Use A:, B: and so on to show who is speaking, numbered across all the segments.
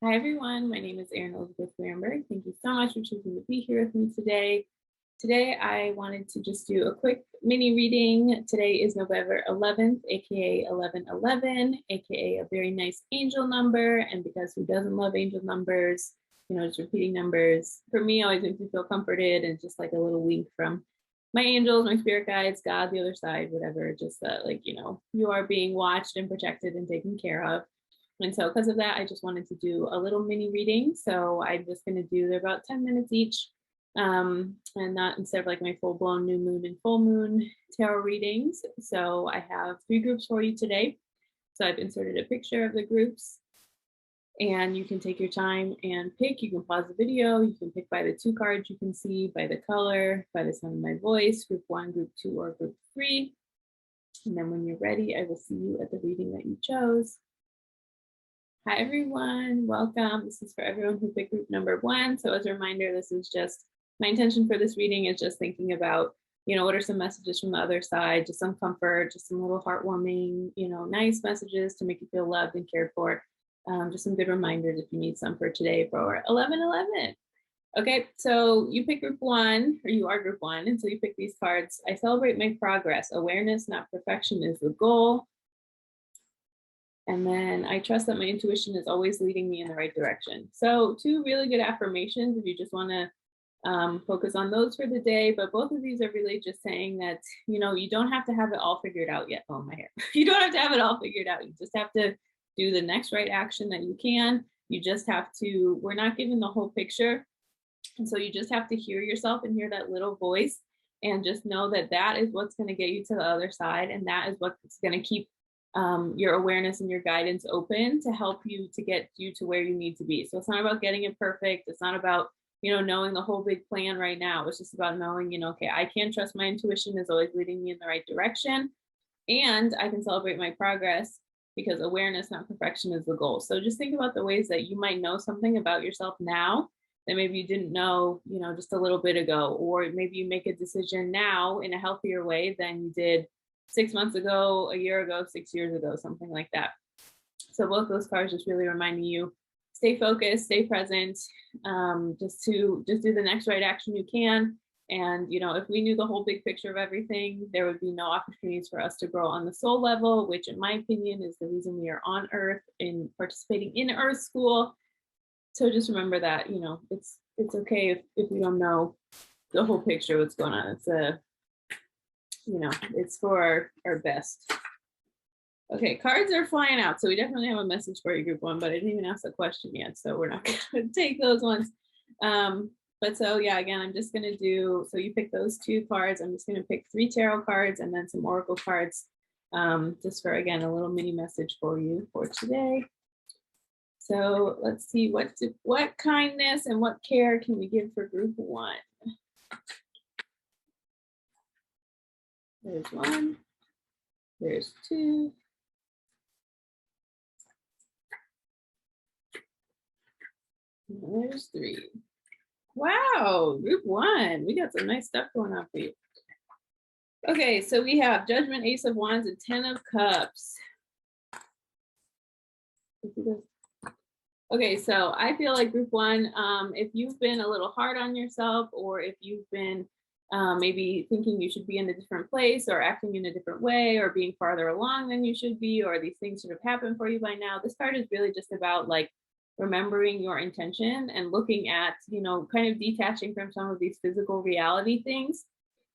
A: Hi, everyone. My name is Erin Elizabeth Ramberg. Thank you so much for choosing to be here with me today. Today, I wanted to just do a quick mini reading. Today is November 11th, aka 1111, aka a very nice angel number. And because who doesn't love angel numbers? Just repeating numbers for me always makes me feel comforted, and just like a little wink from my angels, my spirit guides, God, the other side, whatever. Just that, you are being watched and protected and taken care of. And so because of that, I just wanted to do a little mini reading. So I'm just going to do, they're about 10 minutes each. And not instead of like my full blown new moon and full moon tarot readings. So I have 3 groups for you today. So I've inserted a picture of the groups, and you can take your time and pick. You can pause the video. You can pick by the 2 cards you can see, by the color, by the sound of my voice, group 1, group 2, or group 3. And then when you're ready, I will see you at the reading that you chose. Hi, everyone. Welcome. This is for everyone who picked group number 1. So as a reminder, this is just my intention for this reading is just thinking about, what are some messages from the other side, just some comfort, just some little heartwarming, nice messages to make you feel loved and cared for. Just some good reminders if you need some for today for 11/11. Okay, so you pick group 1, or you are group 1, and so you pick these cards. I celebrate my progress. Awareness, not perfection, is the goal. And then I trust that my intuition is always leading me in the right direction. So 2 really good affirmations if you just want to focus on those for the day. But both of these are really just saying that, you don't have to have it all figured out yet. Oh, my hair. You don't have to have it all figured out. You just have to do the next right action that you can. You just have to, we're not given the whole picture. And so you just have to hear yourself and hear that little voice and just know that that is what's going to get you to the other side. And that is what's going to keep your awareness and your guidance open to help you to get you to where you need to be. So it's not about getting it perfect. It's not about, knowing the whole big plan right now. It's just about knowing, okay, I can trust my intuition is always leading me in the right direction. And I can celebrate my progress because awareness, not perfection, is the goal. So just think about the ways that you might know something about yourself now that maybe you didn't know, just a little bit ago, or maybe you make a decision now in a healthier way than you did 6 months ago, a year ago, 6 years ago, something like that. So both those cards just really reminding you, stay focused, stay present, just do the next right action you can. And, if we knew the whole big picture of everything, there would be no opportunities for us to grow on the soul level, which in my opinion is the reason we are on Earth and participating in Earth School. So just remember that, it's okay if we don't know the whole picture, what's going on. It's for our best. Okay, cards are flying out. So we definitely have a message for you, group 1, but I didn't even ask the question yet. So we're not going to take those ones. But so, yeah, again, I'm just going to do, so you pick those 2 cards. I'm just going to pick 3 tarot cards and then some oracle cards, just for, again, a little mini message for you for today. So let's see, what kindness and what care can we give for group 1? There's 1, there's 2, and there's 3. Wow, group 1, we got some nice stuff going on for you. Okay, so we have Judgment, Ace of Wands, and 10 of Cups. Okay, so I feel like group 1, if you've been a little hard on yourself, or if you've been maybe thinking you should be in a different place or acting in a different way or being farther along than you should be, or these things should have happened for you by now, this card is really just about like remembering your intention and looking at, kind of detaching from some of these physical reality things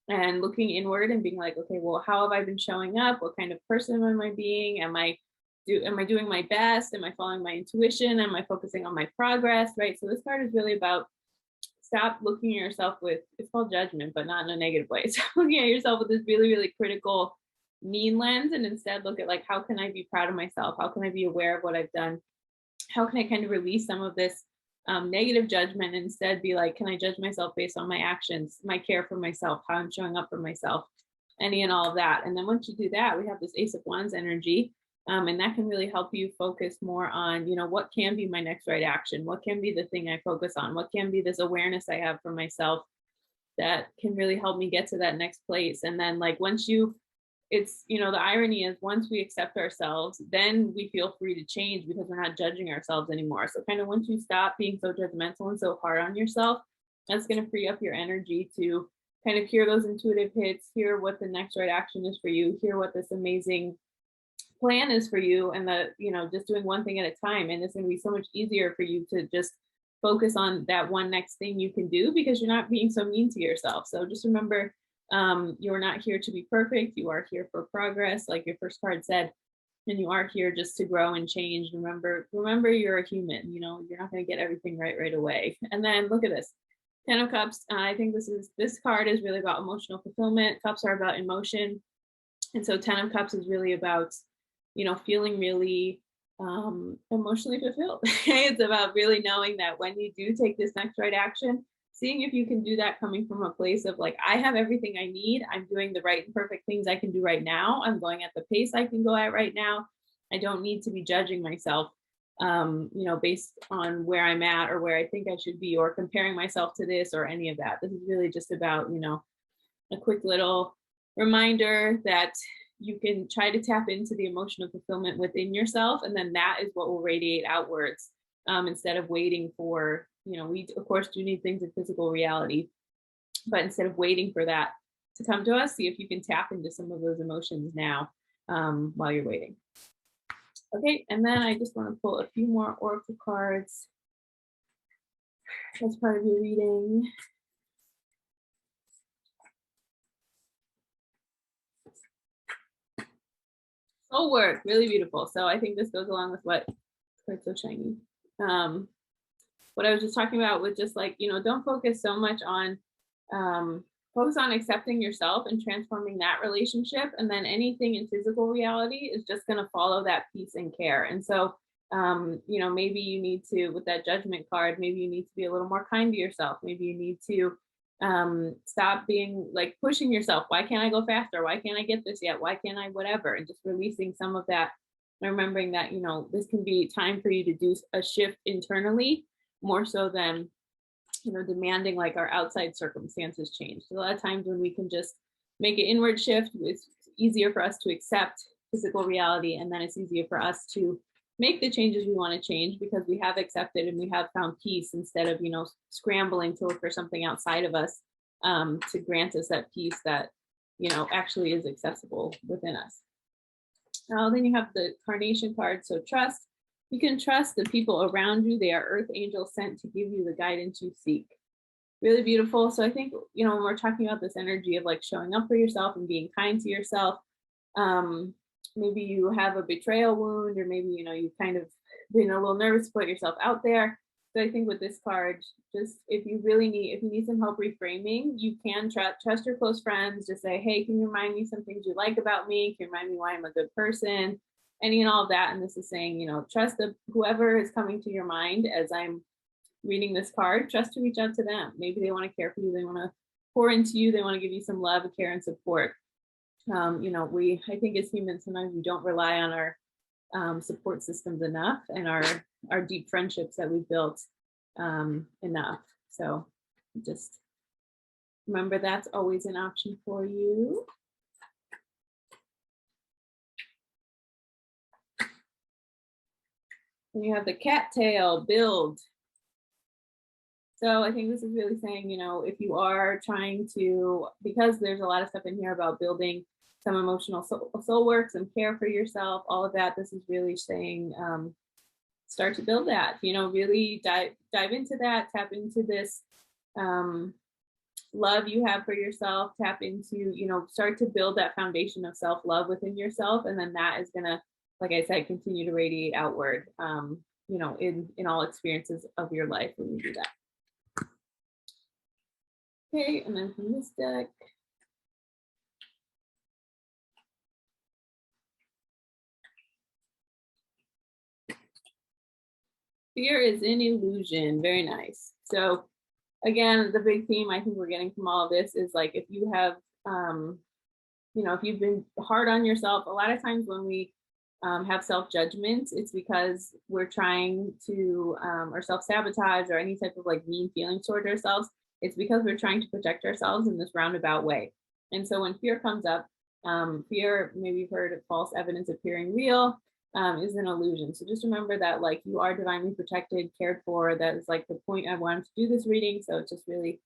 A: and looking inward and being like, okay, well, how have I been showing up? What kind of person am I being? Am I doing my best? Am I following my intuition? Am I focusing on my progress? Right. So this card is really about stop looking at yourself with, it's called judgment, but not in a negative way. Stop looking at yourself with this really, really critical, mean lens, and instead look at like, how can I be proud of myself? How can I be aware of what I've done? How can I kind of release some of this negative judgment and instead be like, can I judge myself based on my actions, my care for myself, how I'm showing up for myself, any and all of that. And then once you do that, we have this Ace of Wands energy. And that can really help you focus more on, what can be my next right action? What can be the thing I focus on? What can be this awareness I have for myself that can really help me get to that next place? And then like once you it's, the irony is once we accept ourselves, then we feel free to change because we're not judging ourselves anymore. So kind of once you stop being so judgmental and so hard on yourself, that's going to free up your energy to kind of hear those intuitive hits, hear what the next right action is for you, hear what this amazing plan is for you, and just doing one thing at a time. And it's going to be so much easier for you to just focus on that one next thing you can do because you're not being so mean to yourself. So just remember, you're not here to be perfect. You are here for progress, like your first card said, and you are here just to grow and change. Remember you're a human. You're not going to get everything right away. And then look at this. 10 of Cups. I think this card is really about emotional fulfillment. Cups are about emotion. And so 10 of Cups is really about, feeling really emotionally fulfilled. It's about really knowing that when you do take this next right action, seeing if you can do that coming from a place of like, I have everything I need. I'm doing the right and perfect things I can do right now. I'm going at the pace I can go at right now. I don't need to be judging myself based on where I'm at or where I think I should be, or comparing myself to this or any of that. This is really just about, a quick little reminder that you can try to tap into the emotional fulfillment within yourself. And then that is what will radiate outwards, instead of waiting for, we of course do need things in physical reality, but instead of waiting for that to come to us, see if you can tap into some of those emotions now, while you're waiting. Okay, and then I just want to pull a few more oracle cards as part of your reading. Soul work, really beautiful. So I think this goes along with what, it's so shiny. What I was just talking about with just like, don't focus so much on, focus on accepting yourself and transforming that relationship. And then anything in physical reality is just going to follow that peace and care. And so, maybe you need to, with that judgment card, maybe you need to be a little more kind to yourself. Maybe you need to stop being like pushing yourself. Why can't I go faster? Why can't I get this yet? Why can't I whatever? And just releasing some of that and remembering that, this can be time for you to do a shift internally more so than demanding like our outside circumstances change. So a lot of times when we can just make an inward shift, it's easier for us to accept physical reality, and then it's easier for us to make the changes we want to change because we have accepted and we have found peace instead of scrambling to look for something outside of us to grant us that peace that actually is accessible within us. Then you have the Carnation card. So trust. You can trust the people around you. They are earth angels sent to give you the guidance you seek. Really beautiful. So I think, when we're talking about this energy of like showing up for yourself and being kind to yourself, maybe you have a betrayal wound, or maybe, you've kind of been a little nervous to put yourself out there. So I think with this card, just if you need some help reframing, you can trust your close friends. Just say, hey, can you remind me some things you like about me? Can you remind me why I'm a good person? Any and all of that. And this is saying, trust whoever is coming to your mind as I'm reading this card, trust to reach out to them. Maybe they want to care for you. They want to pour into you. They want to give you some love, care, and support. I think as humans, sometimes we don't rely on our support systems enough and our deep friendships that we built enough. So just remember that's always an option for you. And you have the cattail, build. So I think this is really saying, if you are trying to, because there's a lot of stuff in here about building some emotional soul work, some care for yourself, all of that, this is really saying, start to build that, really dive into that, tap into this love you have for yourself, tap into, start to build that foundation of self-love within yourself. And then that is going to, like I said, continue to radiate outward, in all experiences of your life when you do that. Okay, and then from this deck, fear is an illusion. Very nice. So again, the big theme I think we're getting from all of this is like, if you have, if you've been hard on yourself, a lot of times when we have self-judgment, it's because we're trying to, or self-sabotage or any type of like mean feelings toward ourselves. It's because we're trying to protect ourselves in this roundabout way. And so when fear comes up, Fear, maybe you've heard of false evidence appearing real, is an illusion. So just remember that like you are divinely protected, cared for. That is like the point I wanted to do this reading. So it's just really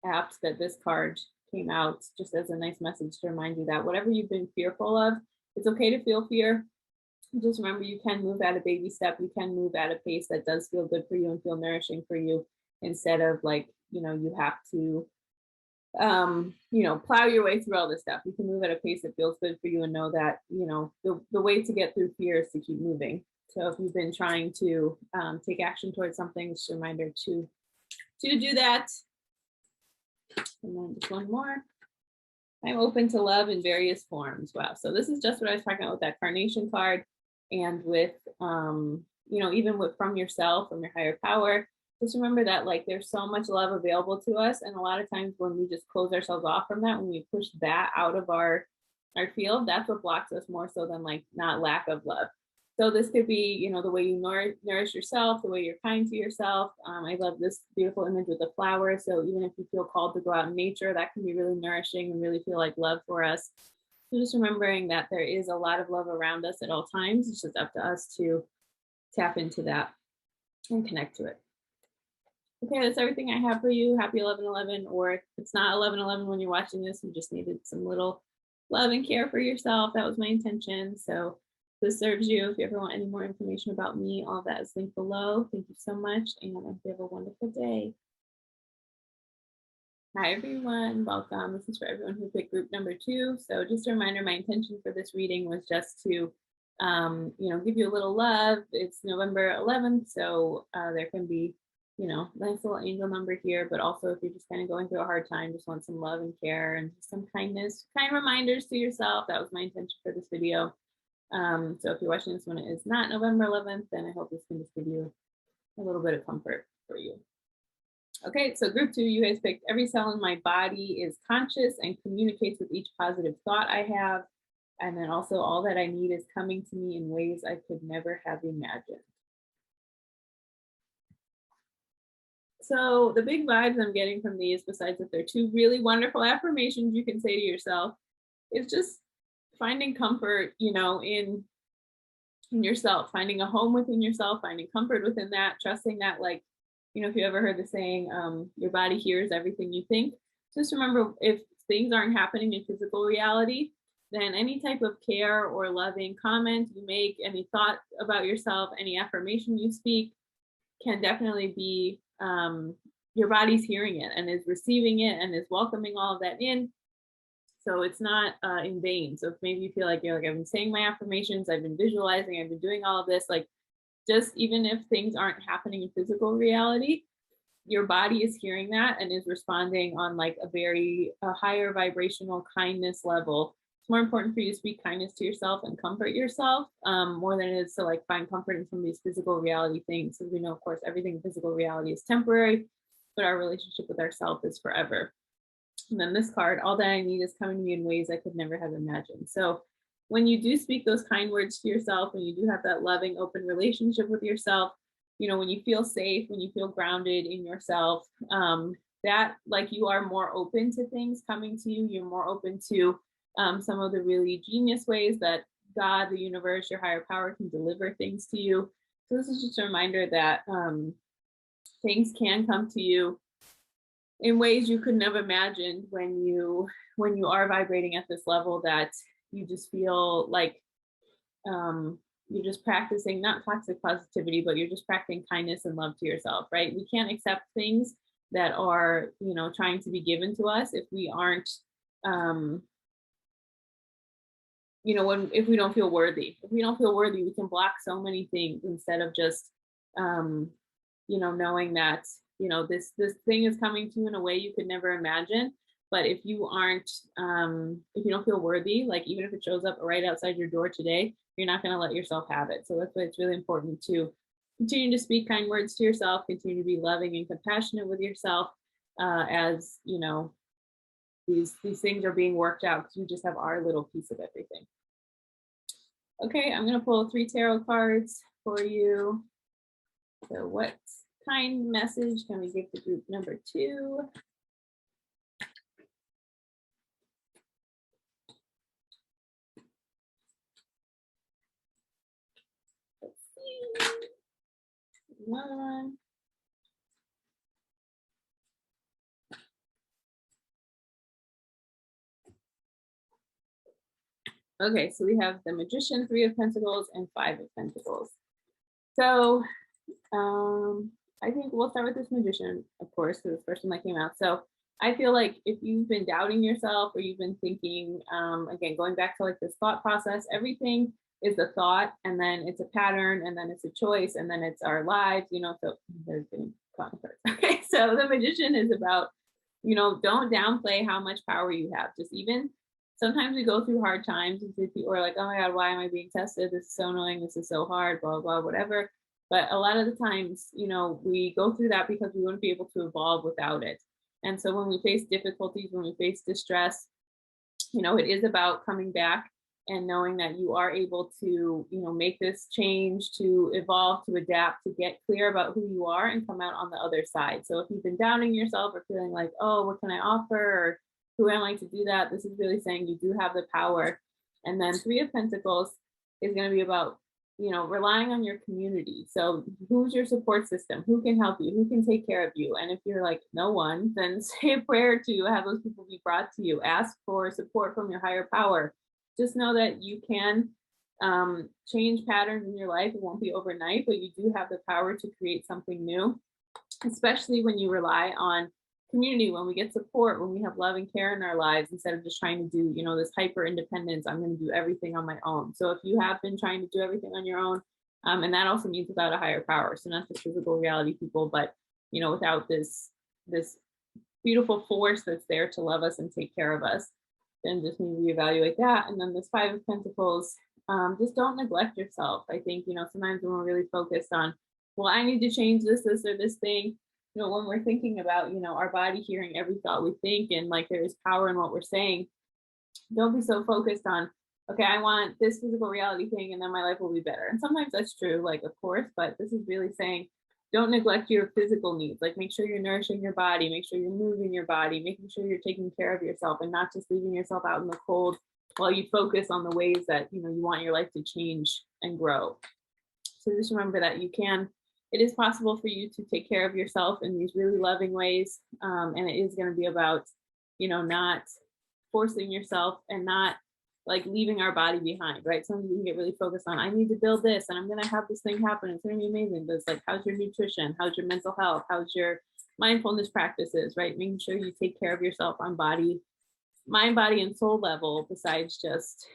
A: apt that this card came out just as a nice message to remind you that whatever you've been fearful of, it's okay to feel fear. Just remember you can move at a baby step. You can move at a pace that does feel good for you and feel nourishing for you, instead of like, you have to plow your way through all this stuff. You can move at a pace that feels good for you and know that, the way to get through fear is to keep moving. So if you've been trying to take action towards something, it's a reminder to do that. And then just one more. I'm open to love in various forms. Wow. So this is just what I was talking about with that carnation card, and with, even with from yourself, from your higher power. Just remember that like there's so much love available to us. And a lot of times when we just close ourselves off from that, when we push that out of our field, that's what blocks us more so than like not lack of love. So this could be, the way you nourish yourself, the way you're kind to yourself. I love this beautiful image with the flower. So even if you feel called to go out in nature, that can be really nourishing and really feel like love for us. So just remembering that there is a lot of love around us at all times. It's just up to us to tap into that and connect to it. Okay, that's everything I have for you. Happy 11/11, or if it's not 11/11 when you're watching this, you just needed some little love and care for yourself. That was my intention. So this serves you. If you ever want any more information about me, all of that is linked below. Thank you so much, and I hope you have a wonderful day. Hi everyone, welcome. This is for everyone who picked group number 2. So just a reminder, my intention for this reading was just to give you a little love. It's November 11th, so there can be nice little angel number here, but also if you're just kind of going through a hard time, just want some love and care and some kindness, kind reminders to yourself. That was my intention for this video. So if you're watching this when it is not November 11th, then I hope this can just give you a little bit of comfort for you. Okay, so group 2, you guys picked every cell in my body is conscious and communicates with each positive thought I have. And then also all that I need is coming to me in ways I could never have imagined. So the big vibes I'm getting from these, besides that they're 2 really wonderful affirmations you can say to yourself, is just finding comfort, in yourself, finding a home within yourself, finding comfort within that, trusting that, like, if you ever heard the saying, your body hears everything you think. Just remember, if things aren't happening in physical reality, then any type of care or loving comment you make, any thought about yourself, any affirmation you speak, can definitely be your body's hearing it and is receiving it and is welcoming all of that in. So it's not in vain. So if maybe you feel like I've been saying my affirmations, I've been visualizing, I've been doing all of this, like just even if things aren't happening in physical reality, your body is hearing that and is responding on like a higher vibrational kindness level. It's more important for you to speak kindness to yourself and comfort yourself more than it is to like find comfort in some of these physical reality things. So we know, of course, everything in physical reality is temporary, but our relationship with ourselves is forever. And then this card, all that I need is coming to me in ways I could never have imagined. So when you do speak those kind words to yourself, when you do have that loving, open relationship with yourself, when you feel safe, when you feel grounded in yourself, that like you are more open to things coming to you. You're more open to some of the really genius ways that God, the universe, your higher power can deliver things to you. So this is just a reminder that things can come to you in ways you could never imagine when you are vibrating at this level, that you just feel like you're just practicing not toxic positivity, but you're just practicing kindness and love to yourself, right? We can't accept things that are trying to be given to us if we aren't if we don't feel worthy. If we don't feel worthy, we can block so many things instead of just knowing that this thing is coming to you in a way you could never imagine. But if you aren't if you don't feel worthy, like even if it shows up right outside your door today, you're not going to let yourself have it. So that's why it's really important to continue to speak kind words to yourself, continue to be loving and compassionate with yourself as these things are being worked out, because we just have our little piece of everything. Okay, I'm going to pull 3 tarot cards for you. So what kind message can we give to group number 2? another one. Okay, so we have the Magician, Three of Pentacles, and Five of Pentacles. So I think we'll start with this Magician, of course, because it's the first one that came out. So I feel like if you've been doubting yourself or you've been thinking, again, going back to like this thought process, everything is a thought, and then it's a pattern, and then it's a choice, and then it's our lives, so there's getting caught in the first. Okay, so the Magician is about, don't downplay how much power you have. Just even sometimes we go through hard times and people are like, oh my God, why am I being tested? This is so annoying. This is so hard, blah, blah, whatever. But a lot of the times, we go through that because we wouldn't be able to evolve without it. And so when we face difficulties, when we face distress, it is about coming back and knowing that you are able to, make this change, to evolve, to adapt, to get clear about who you are and come out on the other side. So if you've been doubting yourself or feeling like, oh, what can I offer? Or who am I to do that? This is really saying you do have the power. And then Three of Pentacles is going to be about, relying on your community. So who's your support system? Who can help you? Who can take care of you? And if you're like, no one, then say a prayer to have those people be brought to you. Ask for support from your higher power. Just know that you can change patterns in your life. It won't be overnight, but you do have the power to create something new, especially when you rely on community, when we get support, when we have love and care in our lives, instead of just trying to do, this hyper independence. I'm going to do everything on my own. So if you have been trying to do everything on your own, and that also means without a higher power, so not just physical reality people, but without this beautiful force that's there to love us and take care of us, then just need to reevaluate that. And then this Five of Pentacles, just don't neglect yourself. I think, sometimes when we're really focused on, well, I need to change this, or this thing, when we're thinking about, our body hearing every thought we think, and like there is power in what we're saying, don't be so focused on, okay, I want this physical reality thing and then my life will be better. And sometimes that's true, like, of course, but this is really saying, don't neglect your physical needs. Like, make sure you're nourishing your body, make sure you're moving your body, making sure you're taking care of yourself and not just leaving yourself out in the cold while you focus on the ways that, you want your life to change and grow. So just remember that it is possible for you to take care of yourself in these really loving ways. And it is going to be about, not forcing yourself and not like leaving our body behind, right? Sometimes we can get really focused on, I need to build this and I'm going to have this thing happen. It's going to be amazing. But it's like, how's your nutrition? How's your mental health? How's your mindfulness practices, right? Making sure you take care of yourself on mind, body, and soul level, besides just,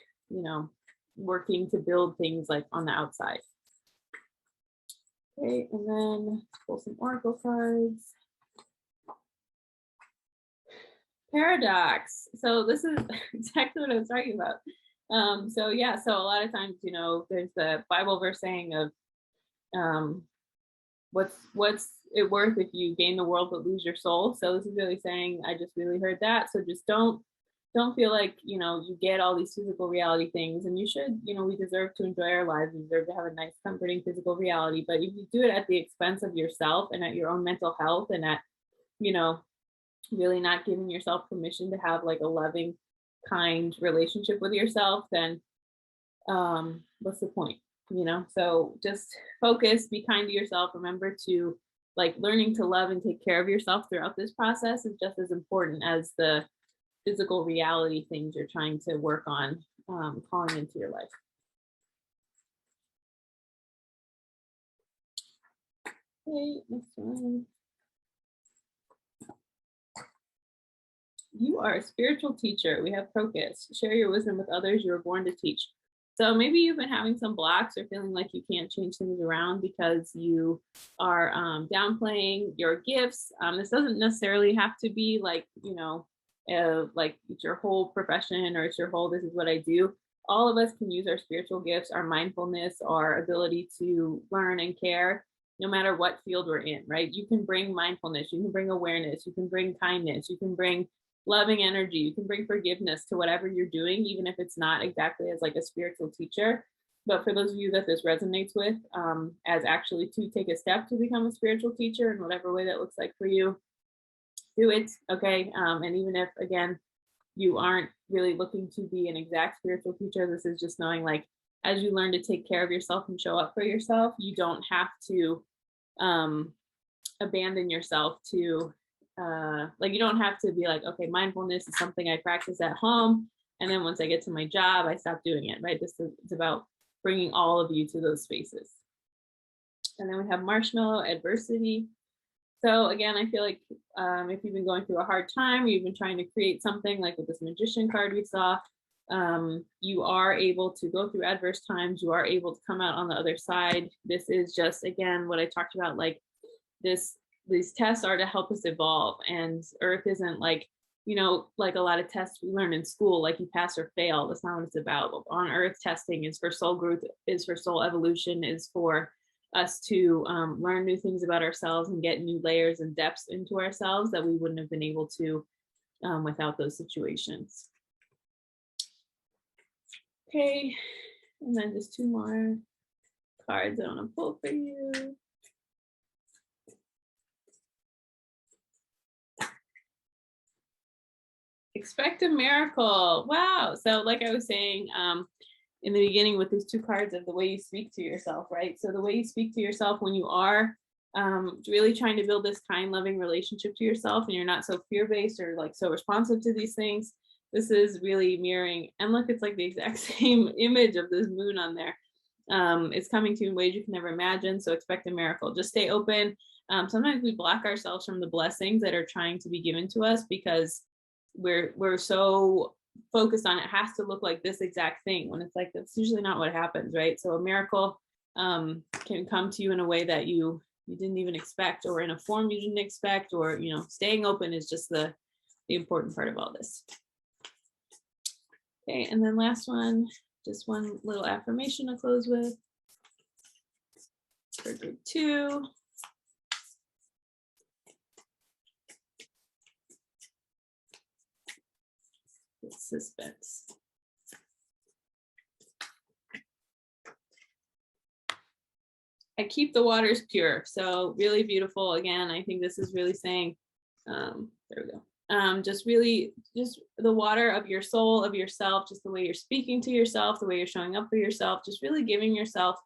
A: working to build things like on the outside. Okay, and then pull some oracle cards. Paradox. So this is exactly what I was talking about. So a lot of times, there's the Bible verse saying of what's it worth if you gain the world but lose your soul. So this is really saying, I just really heard that. So just don't feel like, you get all these physical reality things, and you should, we deserve to enjoy our lives. We deserve to have a nice, comforting physical reality. But if you do it at the expense of yourself and at your own mental health, and at, really not giving yourself permission to have like a loving, kind relationship with yourself, then what's the point? So just focus, be kind to yourself. Remember to like learning to love and take care of yourself throughout this process is just as important as the physical reality things you're trying to work on calling into your life. Okay, next one. You are a spiritual teacher. We have Crocus. Share your wisdom with others. You were born to teach. So maybe you've been having some blocks or feeling like you can't change things around because you are downplaying your gifts. This doesn't necessarily have to be like, like it's your whole profession or it's your whole, this is what I do. All of us can use our spiritual gifts, our mindfulness, our ability to learn and care, no matter what field we're in, right? You can bring mindfulness, you can bring awareness, you can bring kindness, you can bring loving energy, you can bring forgiveness to whatever you're doing, even if it's not exactly as like a spiritual teacher. But for those of you that this resonates with, as actually to take a step to become a spiritual teacher in whatever way that looks like for you, do it, okay? And even if, again, you aren't really looking to be an exact spiritual teacher, this is just knowing like, as you learn to take care of yourself and show up for yourself, you don't have to abandon yourself to, like, you don't have to be like, okay, mindfulness is something I practice at home, and then once I get to my job, I stop doing it, right? It's about bringing all of you to those spaces. And then we have marshmallow adversity. So again, I feel like if you've been going through a hard time, or you've been trying to create something like with this magician card we saw, you are able to go through adverse times. You are able to come out on the other side. This is just, again, what I talked about, like these tests are to help us evolve, and Earth isn't like, like a lot of tests we learn in school, like you pass or fail. That's not what it's about. On Earth, testing is for soul growth, is for soul evolution, is for us to learn new things about ourselves and get new layers and depths into ourselves that we wouldn't have been able to without those situations. Okay, and then just 2 more cards I want to pull for you. Expect a miracle. Wow. So like I was saying in the beginning with these 2 cards of the way you speak to yourself, right? So the way you speak to yourself when you are really trying to build this kind, loving relationship to yourself, and you're not so fear-based or like so responsive to these things, this is really mirroring. And look, it's like the exact same image of this moon on there. It's coming to you in ways you can never imagine. So expect a miracle. Just stay open. Sometimes we block ourselves from the blessings that are trying to be given to us because we're so focused on it has to look like this exact thing, when it's like that's usually not what happens, right? So a miracle can come to you in a way that you didn't even expect, or in a form you didn't expect, or staying open is just the important part of all this. Okay, and then last one, just one little affirmation to close with for group 2. Suspense. I keep the waters pure. So really beautiful. Again, I think this is really saying, there we go. Just the water of your soul, of yourself, just the way you're speaking to yourself, the way you're showing up for yourself, just really giving yourself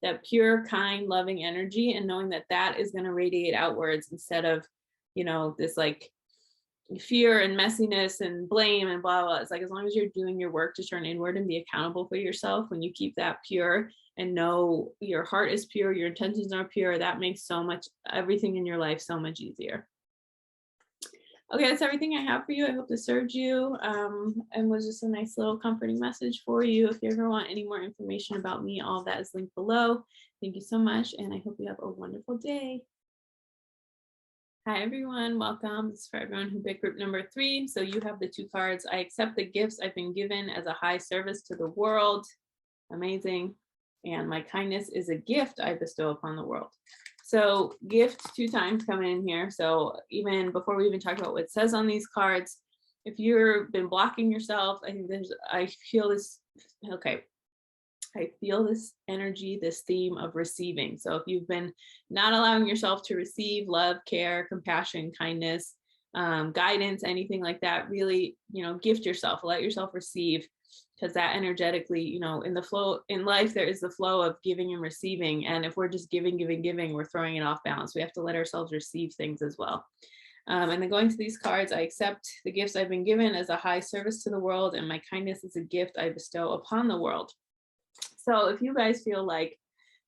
A: that pure, kind, loving energy, and knowing that that is going to radiate outwards instead of, this like fear and messiness and blame and blah, blah. It's like, as long as you're doing your work to turn inward and be accountable for yourself, when you keep that pure and know your heart is pure, your intentions are pure, that makes so much, everything in your life so much easier. Okay, that's everything I have for you. I hope this served you and was just a nice little comforting message for you. If you ever want any more information about me, all of that is linked below. Thank you so much, and I hope you have a wonderful day. Hi everyone, welcome. This is for everyone who picked group number 3. So you have the 2 cards. I accept the gifts I've been given as a high service to the world. Amazing. And my kindness is a gift I bestow upon the world. So gift 2 times coming in here. So even before we even talk about what it says on these cards, if you've been blocking yourself, I feel this energy, this theme of receiving. So if you've been not allowing yourself to receive love, care, compassion, kindness, guidance, anything like that, really, gift yourself, let yourself receive, because that energetically, in the flow in life, there is the flow of giving and receiving. And if we're just giving, we're throwing it off balance. We have to let ourselves receive things as well. And then going to these cards, I accept the gifts I've been given as a high service to the world, and my kindness is a gift I bestow upon the world. So if you guys feel like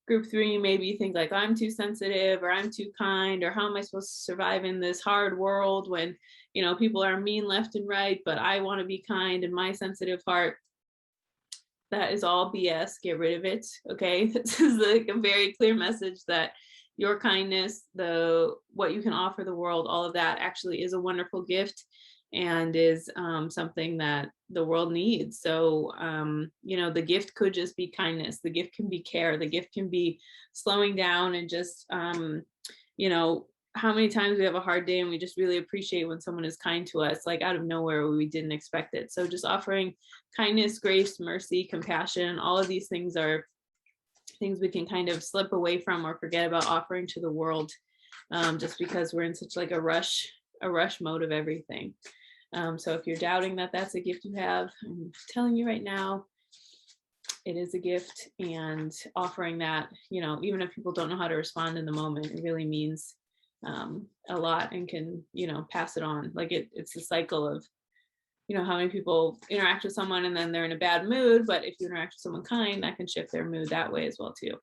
A: group 3, maybe you think like, I'm too sensitive, or I'm too kind, or how am I supposed to survive in this hard world when, people are mean left and right, but I want to be kind in my sensitive heart. That is all BS. Get rid of it. Okay. This is like a very clear message that your kindness, what you can offer the world, all of that actually is a wonderful gift and is something that the world needs. So, the gift could just be kindness. The gift can be care. The gift can be slowing down and just, how many times we have a hard day and we just really appreciate when someone is kind to us, like out of nowhere, we didn't expect it. So just offering kindness, grace, mercy, compassion, all of these things are things we can kind of slip away from or forget about offering to the world, just because we're in such like a rush mode of everything. So if you're doubting that that's a gift you have, I'm telling you right now, it is a gift, and offering that, even if people don't know how to respond in the moment, it really means a lot, and can, pass it on. Like it's a cycle of, how many people interact with someone and then they're in a bad mood, but if you interact with someone kind, that can shift their mood that way as well too.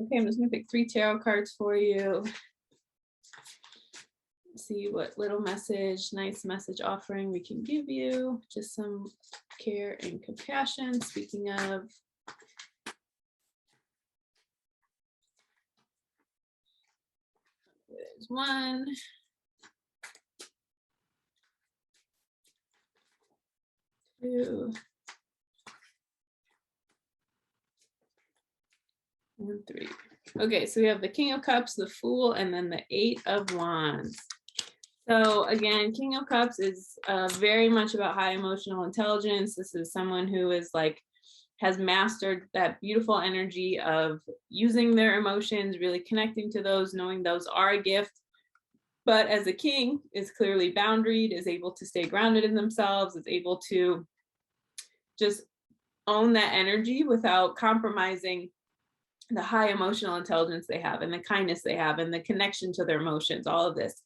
A: Okay, I'm just gonna pick 3 tarot cards for you. See what little message, nice message offering we can give you. Just some care and compassion. Speaking of, there's 1, 2, and 3. Okay, so we have the King of Cups, the Fool, and then the 8 of Wands. So again, King of Cups is very much about high emotional intelligence. This is someone who is has mastered that beautiful energy of using their emotions, really connecting to those, knowing those are a gift. But as a king, is clearly boundaried, is able to stay grounded in themselves, is able to just own that energy without compromising the high emotional intelligence they have, and the kindness they have, and the connection to their emotions, all of this.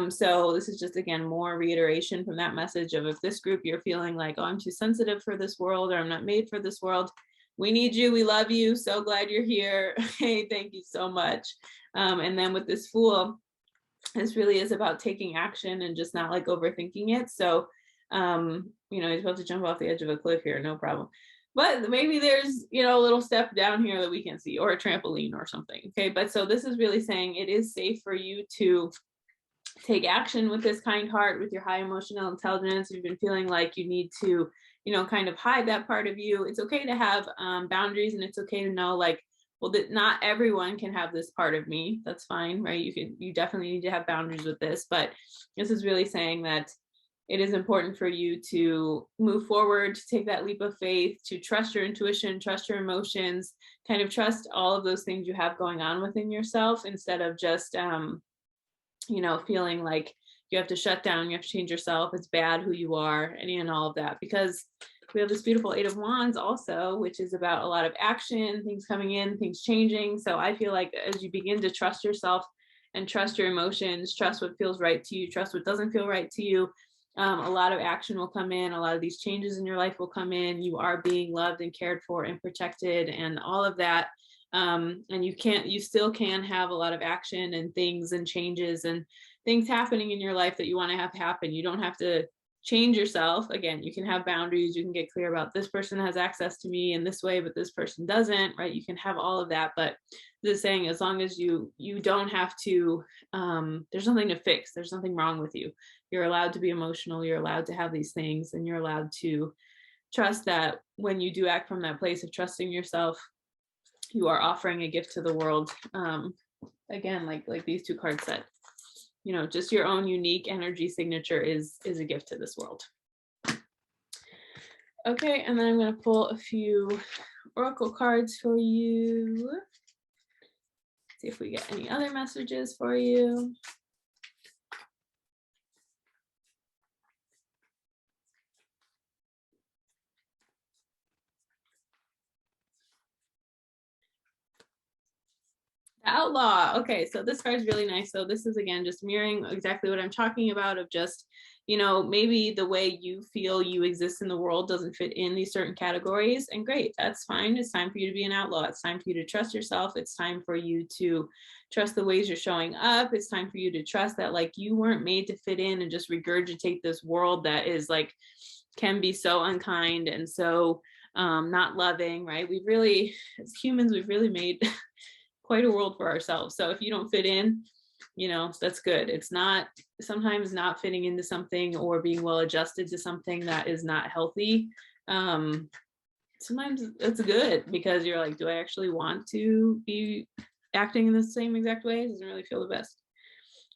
A: So this is just, again, more reiteration from that message of, if this group you're feeling like, oh, I'm too sensitive for this world, or I'm not made for this world, we need you, we love you, so glad you're here. Hey, thank you so much. And then with this Fool, this really is about taking action and just not overthinking it. So he's about to jump off the edge of a cliff here, no problem. But maybe there's, a little step down here that we can see, or a trampoline or something. Okay. But so this is really saying it is safe for you to take action with this kind heart, with your high emotional intelligence. You've been feeling like you need to, kind of hide that part of you. It's okay to have boundaries, and it's okay to know well, that not everyone can have this part of me. That's fine, right? You definitely need to have boundaries with this, but this is really saying that it is important for you to move forward, to take that leap of faith, to trust your intuition, trust your emotions, kind of trust all of those things you have going on within yourself, instead of just, feeling like you have to shut down, you have to change yourself, it's bad who you are, and all of that. Because we have this beautiful 8 of Wands also, which is about a lot of action, things coming in, things changing. So I feel like as you begin to trust yourself and trust your emotions, trust what feels right to you, trust what doesn't feel right to you, a lot of action will come in, a lot of these changes in your life will come in. You are being loved and cared for and protected, and all of that. And you still can have a lot of action and things and changes and things happening in your life that you want to have happen. You don't have to change yourself. Again, you can have boundaries. You can get clear about, this person has access to me in this way, but this person doesn't, right? You can have all of that. But this is saying, as long as you don't have to, there's nothing to fix. There's nothing wrong with you. You're allowed to be emotional. You're allowed to have these things, and you're allowed to trust that when you do act from that place of trusting yourself, you are offering a gift to the world. Again, like these 2 cards said, just your own unique energy signature is a gift to this world. Okay, and then I'm going to pull a few oracle cards for you. See if we get any other messages for you. The Outlaw. Okay, so this card is really nice. So this is, again, just mirroring exactly what I'm talking about, of just, maybe the way you feel you exist in the world doesn't fit in these certain categories, and great, that's fine. It's time for you to be an outlaw. It's time for you to trust yourself. It's time for you to trust the ways you're showing up. It's time for you to trust that you weren't made to fit in and just regurgitate this world that is can be so unkind and so not loving, right? We've really, as humans, we've really made quite a world for ourselves. So if you don't fit in, that's good. It's not, sometimes not fitting into something or being well adjusted to something that is not healthy. Sometimes it's good, because you're like, do I actually want to be acting in the same exact way? It doesn't really feel the best.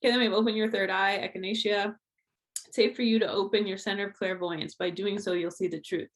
A: Okay, then we have open your third eye, echinacea. It's safe for you to open your center of clairvoyance. By doing so, you'll see the truth.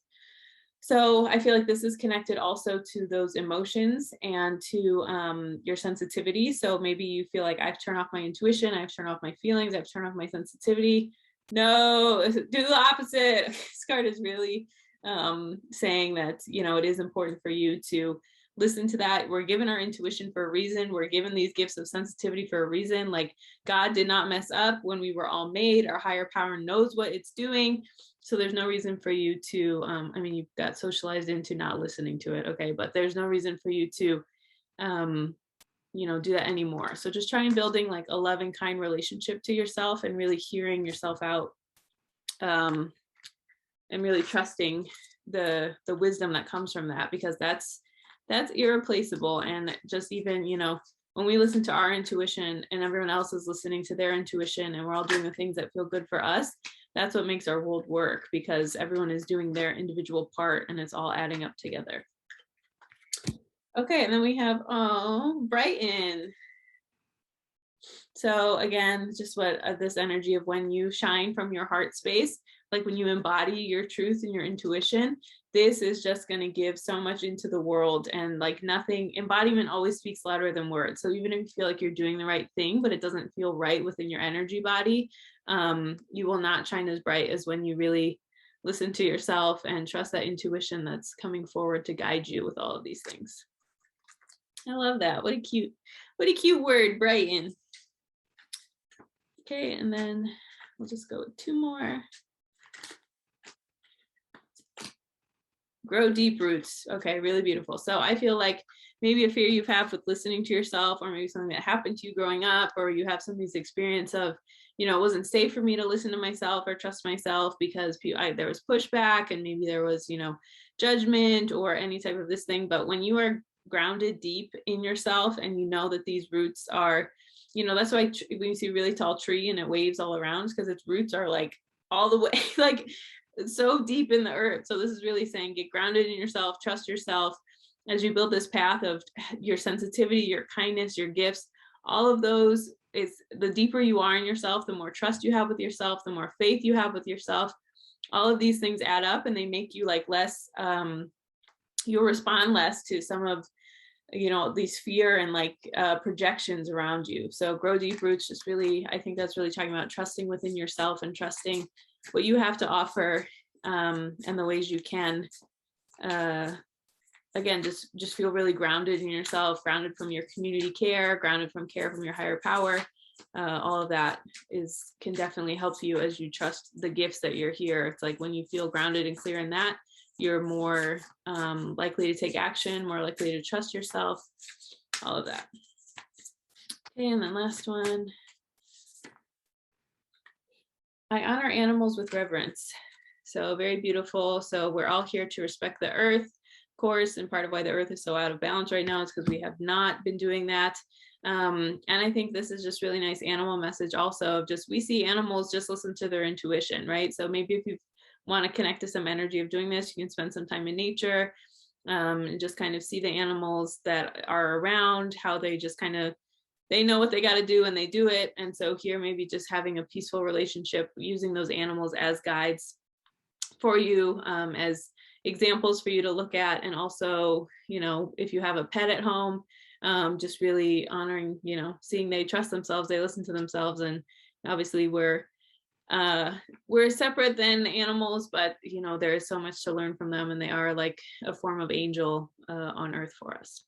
A: So I feel like this is connected also to those emotions and to your sensitivity. So maybe you feel like, I've turned off my intuition, I've turned off my feelings, I've turned off my sensitivity. No, do the opposite. This card is really saying that, it is important for you to listen to that. We're given our intuition for a reason. We're given these gifts of sensitivity for a reason. Like, God did not mess up when we were all made. Our higher power knows what it's doing. So there's no reason for you to, you got socialized into not listening to it. Okay. But there's no reason for you to, do that anymore. So just try and building like a loving, kind relationship to yourself and really hearing yourself out, and really trusting the wisdom that comes from that, because that's irreplaceable. And just even, when we listen to our intuition and everyone else is listening to their intuition and we're all doing the things that feel good for us, that's what makes our world work, because everyone is doing their individual part and it's all adding up together. Okay, and then we have Brighton. So again, just what this energy of when you shine from your heart space, like when you embody your truth and your intuition, this is just going to give so much into the world. And like nothing, embodiment always speaks louder than words. So even if you feel like you're doing the right thing, but it doesn't feel right within your energy body, you will not shine as bright as when you really listen to yourself and trust that intuition that's coming forward to guide you with all of these things. I love that. What a cute word, Brighton. Okay, and then we'll just go with 2 more. Grow deep roots. Okay, really beautiful. So I feel like maybe a fear you've had with listening to yourself, or maybe something that happened to you growing up, or you have some of these experience of, it wasn't safe for me to listen to myself or trust myself because there was pushback and maybe there was, judgment or any type of this thing. But when you are grounded deep in yourself and you know that these roots are, that's why when you see a really tall tree and it waves all around, because its roots are like all the way, like so deep in the earth. So this is really saying, get grounded in yourself, trust yourself as you build this path of your sensitivity, your kindness, your gifts. All of those, is the deeper you are in yourself, the more trust you have with yourself, the more faith you have with yourself. All of these things add up and they make you like less, you'll respond less to some of these fear and like projections around you. So grow deep roots, just really, I think that's really talking about trusting within yourself and trusting what you have to offer, and the ways you can, again, just feel really grounded in yourself, grounded from your community care, grounded from care from your higher power. All of that can definitely help you as you trust the gifts that you're here. It's like when you feel grounded and clear in that, you're more likely to take action, more likely to trust yourself, all of that. Okay, and then last one. I honor animals with reverence. So very beautiful. So we're all here to respect the earth, of course, and part of why the earth is so out of balance right now is because we have not been doing that. And I think this is just really nice animal message also of just, we see animals, just listen to their intuition, right? So maybe if you want to connect to some energy of doing this, you can spend some time in nature, and just kind of see the animals that are around, how they just kind of, they know what they got to do and they do it. And so here, maybe just having a peaceful relationship, using those animals as guides for you, as examples for you to look at. And also, if you have a pet at home, just really honoring, seeing they trust themselves, they listen to themselves. And obviously we're separate than animals, but there is so much to learn from them, and they are like a form of angel on earth for us.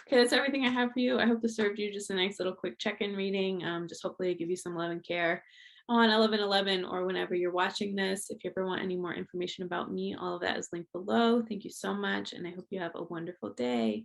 A: Okay, that's everything I have for you. I hope this served you. Just a nice little quick check-in reading, just hopefully give you some love and care on 11/11 or whenever you're watching this. If you ever want any more information about me, all of that is linked below. Thank you so much, and I hope you have a wonderful day.